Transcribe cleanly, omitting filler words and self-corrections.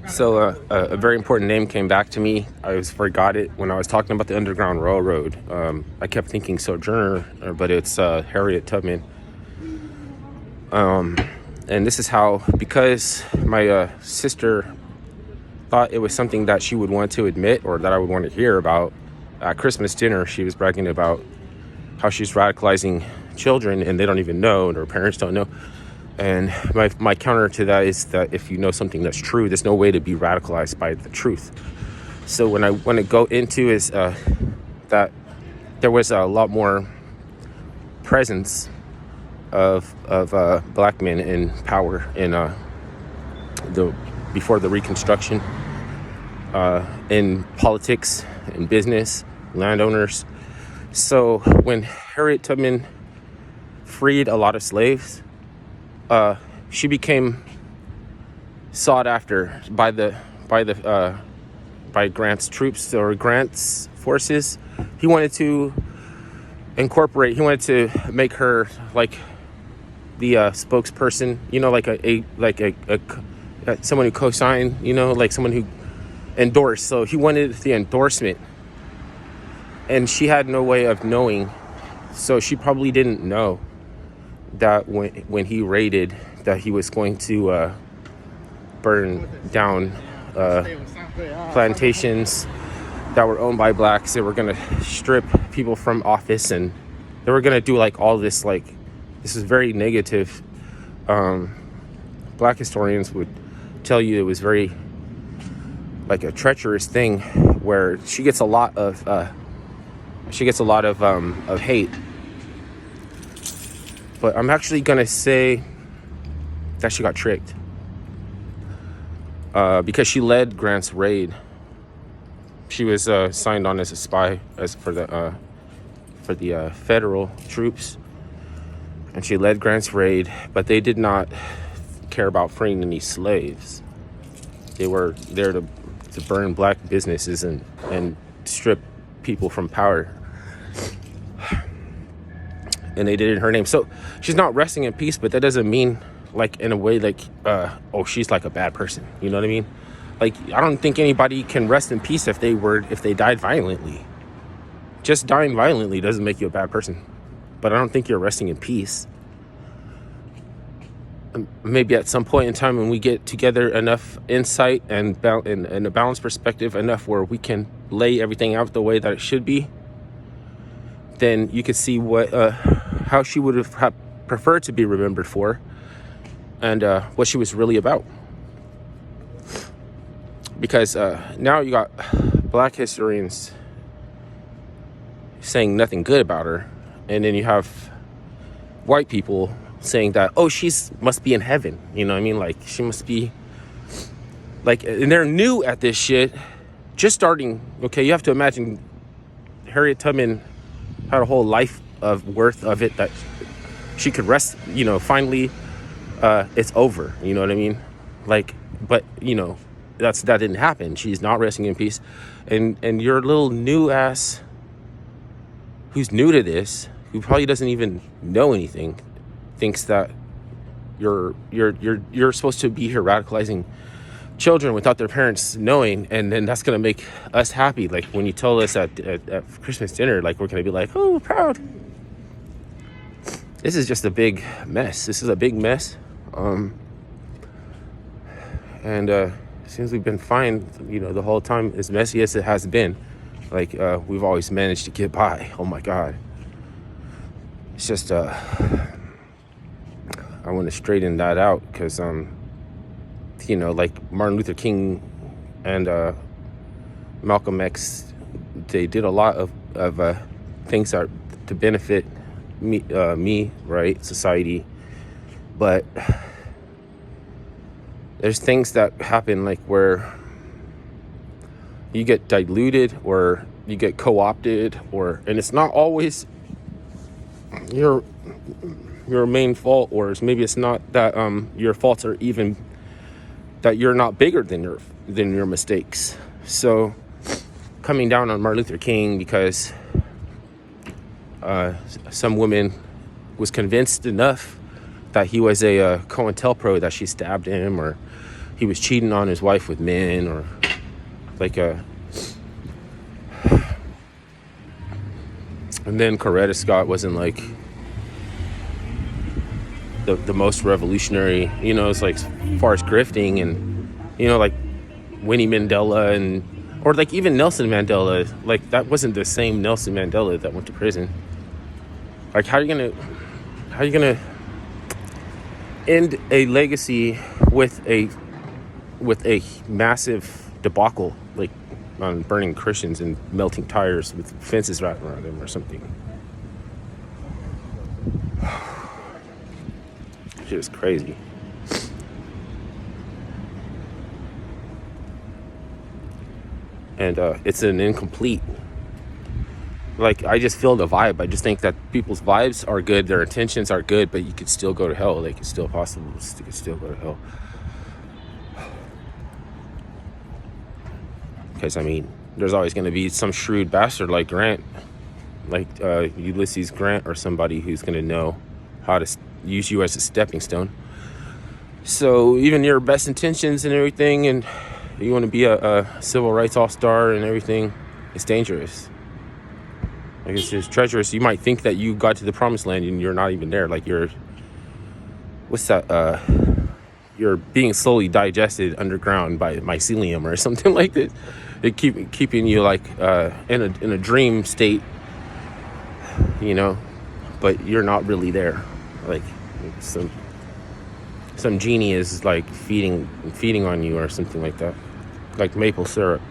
So a very important name came back to me. I forgot it when I was talking about the Underground Railroad. I kept thinking Sojourner, but it's Harriet Tubman. And this is how, because my sister thought it was something that she would want to admit or that I would want to hear about, at Christmas dinner, she was bragging about how she's radicalizing children and they don't even know, and their parents don't know. And my counter to that is that if you know something that's true, there's no way to be radicalized by the truth. So when I want to go into is that there was a lot more presence of black men in power in before the Reconstruction, in politics, in business, landowners. So when Harriet Tubman freed a lot of slaves, she became sought after by Grant's troops or Grant's forces. He wanted to make her like the spokesperson, like someone who co-signed, like someone who endorsed. So he wanted the endorsement, and she had no way of knowing. So she probably didn't know that when he raided, that he was going to burn down plantations that were owned by blacks. They were going to strip people from office, and they were going to do like all this, like, this is very negative. Black historians would tell you it was very like a treacherous thing, where she gets a lot of hate. But I'm actually gonna say that she got tricked, because she led Grant's raid. She was signed on as a spy for the federal troops, and she led Grant's raid. But they did not care about freeing any slaves. They were there to burn black businesses and strip people from power. And they did it in her name. So she's not resting in peace, but that doesn't mean, like, in a way, like, she's like a bad person. You know what I mean? Like, I don't think anybody can rest in peace if they died violently. Just dying violently doesn't make you a bad person. But I don't think you're resting in peace. Maybe at some point in time, when we get together enough insight and a balanced perspective enough where we can lay everything out the way that it should be, then you could see how she would have preferred to be remembered for, and what she was really about. Because now you got black historians saying nothing good about her, and then you have white people saying that, must be in heaven. You know what I mean? Like, she must be, like, and they're new at this shit, just starting. Okay, you have to imagine Harriet Tubman had a whole life of worth of it that she could rest, finally, it's over, you know what I mean? Like, but, that didn't happen. She's not resting in peace. And your little new ass, who's new to this, who probably doesn't even know anything, thinks that you're supposed to be here radicalizing children without their parents knowing, and then that's gonna make us happy. Like, when you tell us at Christmas dinner, like, we're gonna be like, oh, we're proud. This is just a big mess. This is a big mess. And it seems we've been fine, the whole time, as messy as it has been. Like, we've always managed to get by. Oh my God. It's just I want to straighten that out, because like Martin Luther King and Malcolm X, they did a lot of things that to benefit me, right, society. But there's things that happen, like, where you get diluted or you get co-opted, and it's not always your main fault, or maybe it's not that your faults are even that you're not bigger than your mistakes. So coming down on Martin Luther King because some woman was convinced enough that he was a COINTELPRO, that she stabbed him, or he was cheating on his wife with men, or like a. And then Coretta Scott wasn't like the most revolutionary, you know, it's like as far as grifting, and you know, like Winnie Mandela, and or like even Nelson Mandela, like that wasn't the same Nelson Mandela that went to prison. Like how are you gonna end a legacy with a massive debacle, like on burning Christians and melting tires with fences wrapped around them or something? Shit is crazy. And it's an incomplete, like, I just feel the vibe. I just think that people's vibes are good, their intentions are good, but you could still go to hell. Like, it's still possible. You could still go to hell. Because, I mean, there's always going to be some shrewd bastard like Grant, like Ulysses Grant, or somebody who's going to know how to use you as a stepping stone. So even your best intentions and everything, and you want to be a civil rights all-star and everything, it's dangerous. Like, it's just treacherous. You might think that you got to the promised land and you're not even there. Like, you're being slowly digested underground by mycelium or something like that. It keeping you like in a dream state, you know, but you're not really there. Like some genie is like feeding on you or something like that, like maple syrup.